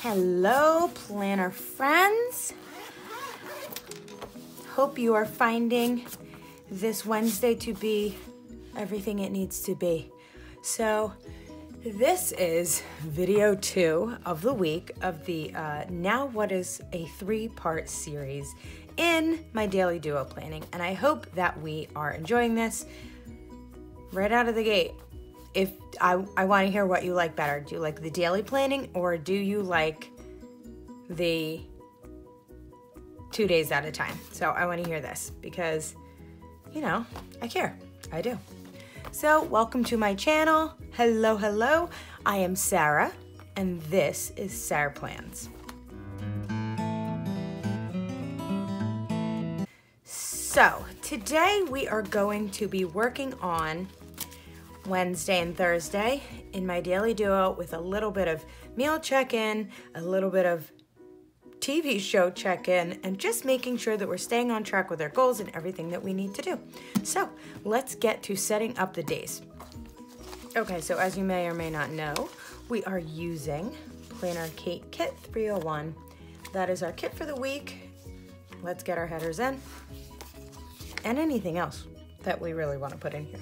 Hello, planner friends. Hope you are finding this Wednesday to be everything it needs to be. So this is video 2 of the week of the now what is a 3-part series in my daily duo planning. And I hope that we are enjoying this right out of the gate. If I want to hear what you like better. Do you like the daily planning or do you like the 2 days at a time? So I want to hear this because, you know, I care. I do. So welcome to my channel. Hello, hello. I am Sarah and this is SarPlans. So today we are going to be working on Wednesday and Thursday in my daily duo with a little bit of meal check-in, a little bit of TV show check-in, and just making sure that we're staying on track with our goals and everything that we need to do. So let's get to setting up the days. Okay, so as you may or may not know, we are using Planner Kate Kit 301. That is our kit for the week. Let's get our headers in and anything else that we really want to put in here.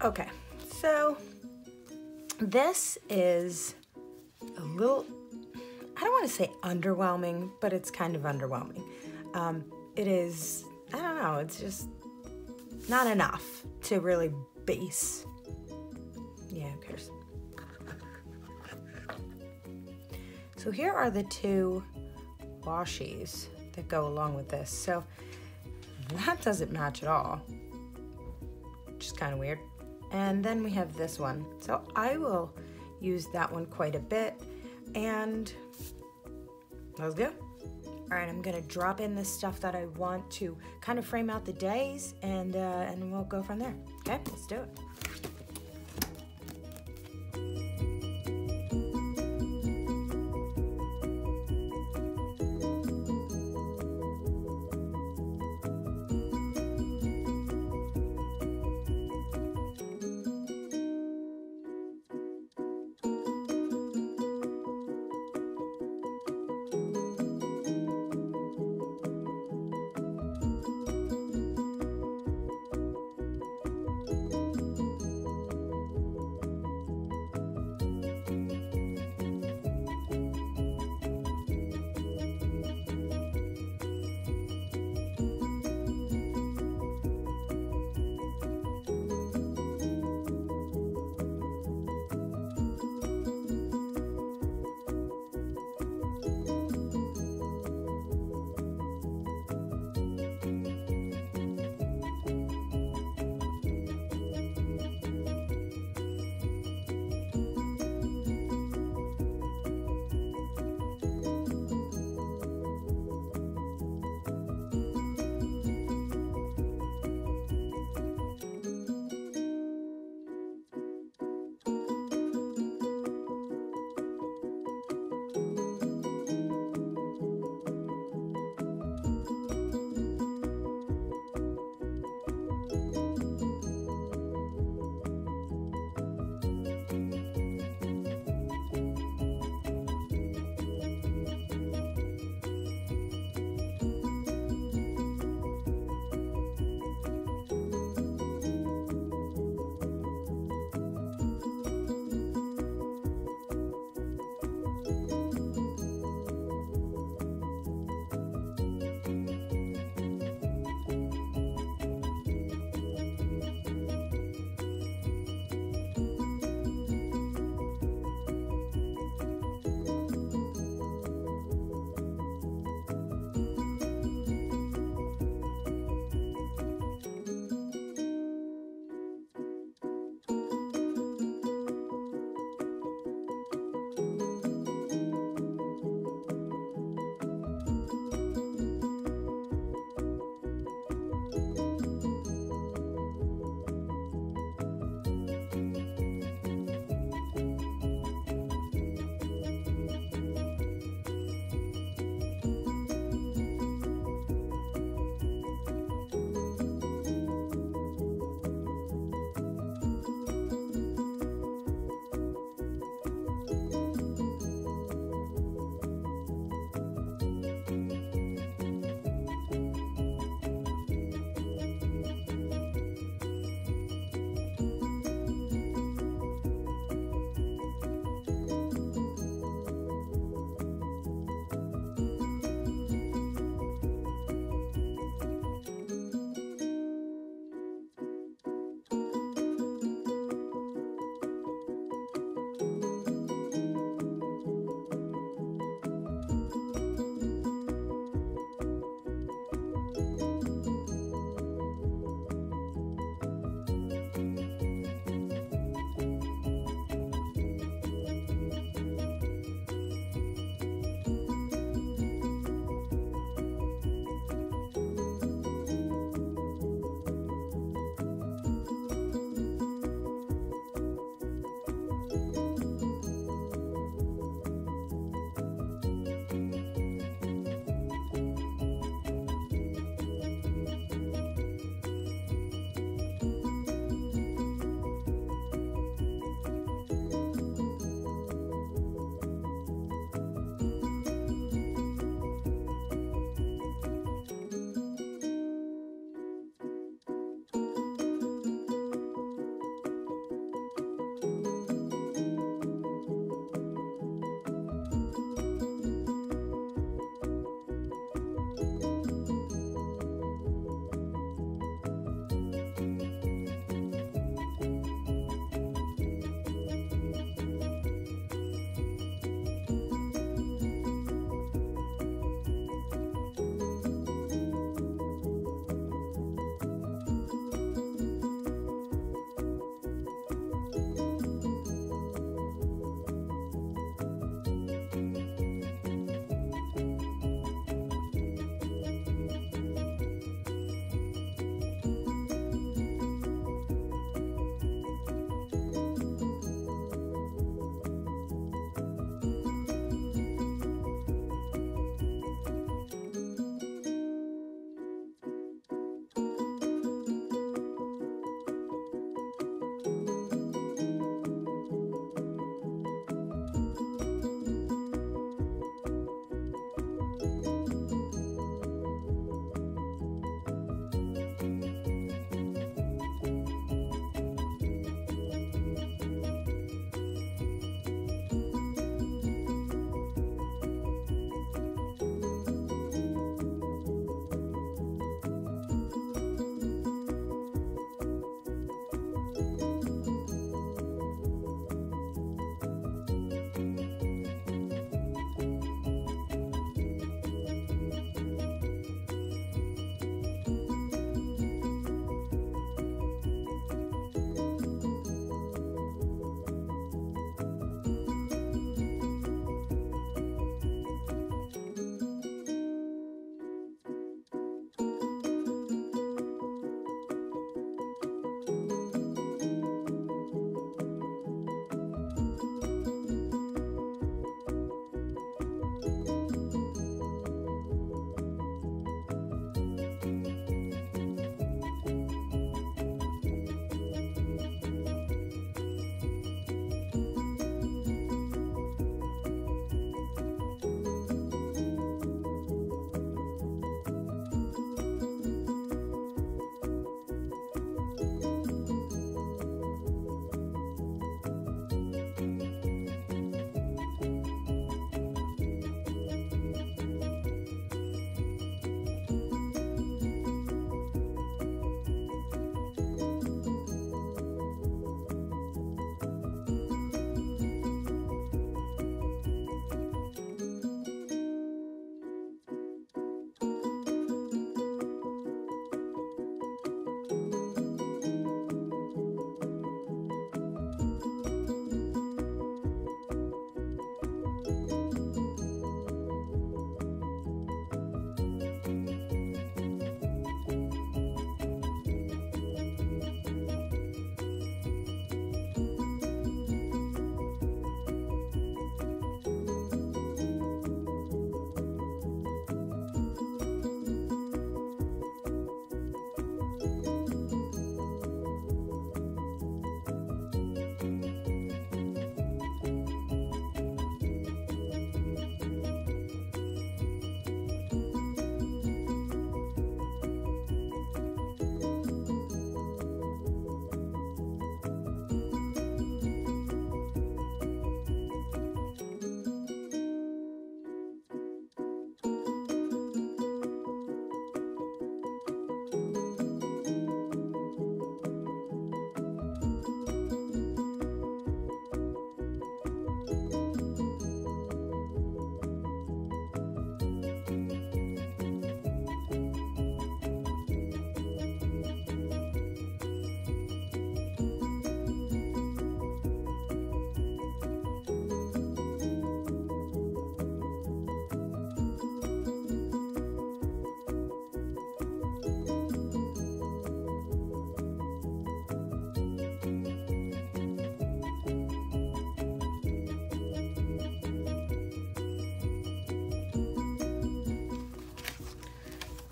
Okay, so this is a little, I don't want to say underwhelming, but it's kind of underwhelming. It is, I don't know, it's just not enough to really base. Yeah, who cares? So here are the 2 washies that go along with this. So that doesn't match at all, which is kind of weird. And then we have this one. So I will use that one quite a bit. And let's go. All right, I'm gonna drop in the stuff that I want to kind of frame out the days and we'll go from there. Okay, let's do it.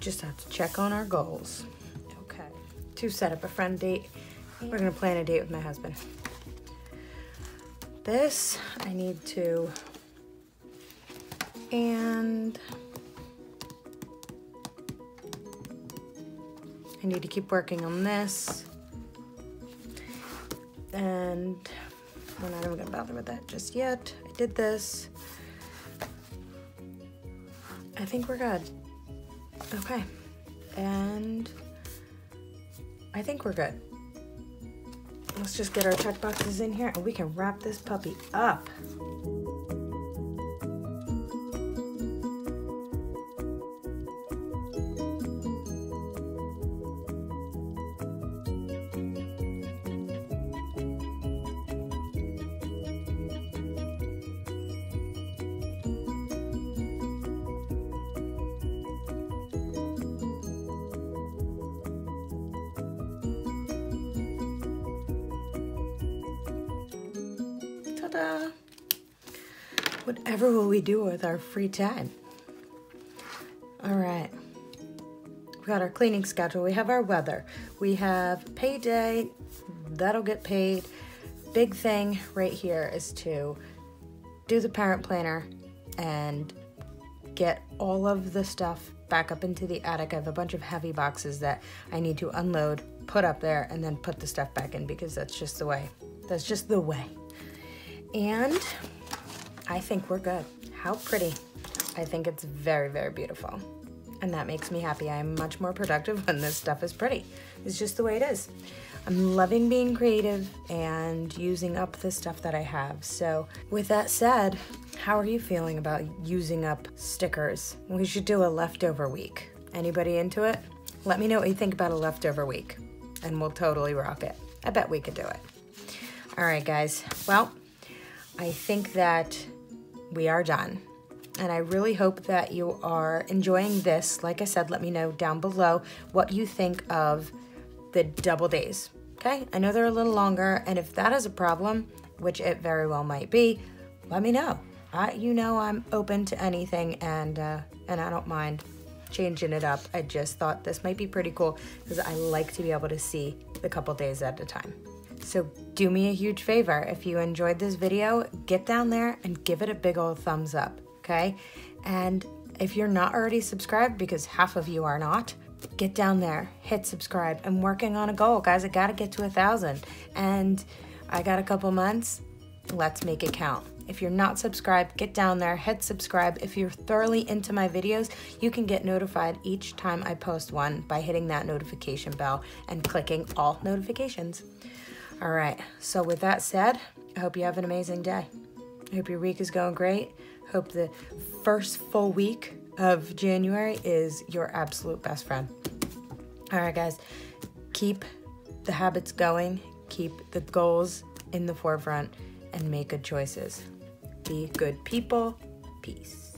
just have to check on our goals. Okay, to set up a friend date, we're gonna plan a date with my husband. This I need to, and I need to keep working on this. And we're not even gonna bother with that just yet. I did this. I think we're good. Okay, and I think we're good. Let's just get our check boxes in here and we can wrap this puppy up. Ta-da! Whatever will we do with our free time? All right. We got our cleaning schedule. We have our weather. We have payday. That'll get paid. Big thing right here is to do the parent planner and get all of the stuff back up into the attic. I have a bunch of heavy boxes that I need to unload, put up there, and then put the stuff back in because that's just the way. That's just the way. And I think we're good. How pretty. I think it's very, very beautiful. And that makes me happy. I'm much more productive when this stuff is pretty. It's just the way it is. I'm loving being creative and using up the stuff that I have. So with that said, how are you feeling about using up stickers? We should do a leftover week. Anybody into it? Let me know what you think about a leftover week and we'll totally rock it. I bet we could do it. All right, guys. Well, I think that we are done. And I really hope that you are enjoying this. Like I said, let me know down below what you think of the double days, okay? I know they're a little longer, and if that is a problem, which it very well might be, let me know. You know I'm open to anything, and I don't mind changing it up. I just thought this might be pretty cool because I like to be able to see the couple days at a time. So do me a huge favor. If you enjoyed this video, get down there and give it a big old thumbs up, okay? And if you're not already subscribed, because half of you are not, get down there, hit subscribe. I'm working on a goal, guys. I gotta get to 1,000. And I got a couple months. Let's make it count. If you're not subscribed, get down there, hit subscribe. If you're thoroughly into my videos, you can get notified each time I post one by hitting that notification bell and clicking all notifications. All right, so with that said, I hope you have an amazing day. I hope your week is going great. Hope the first full week of January is your absolute best friend. All right, guys, keep the habits going, keep the goals in the forefront, and make good choices. Be good people. Peace.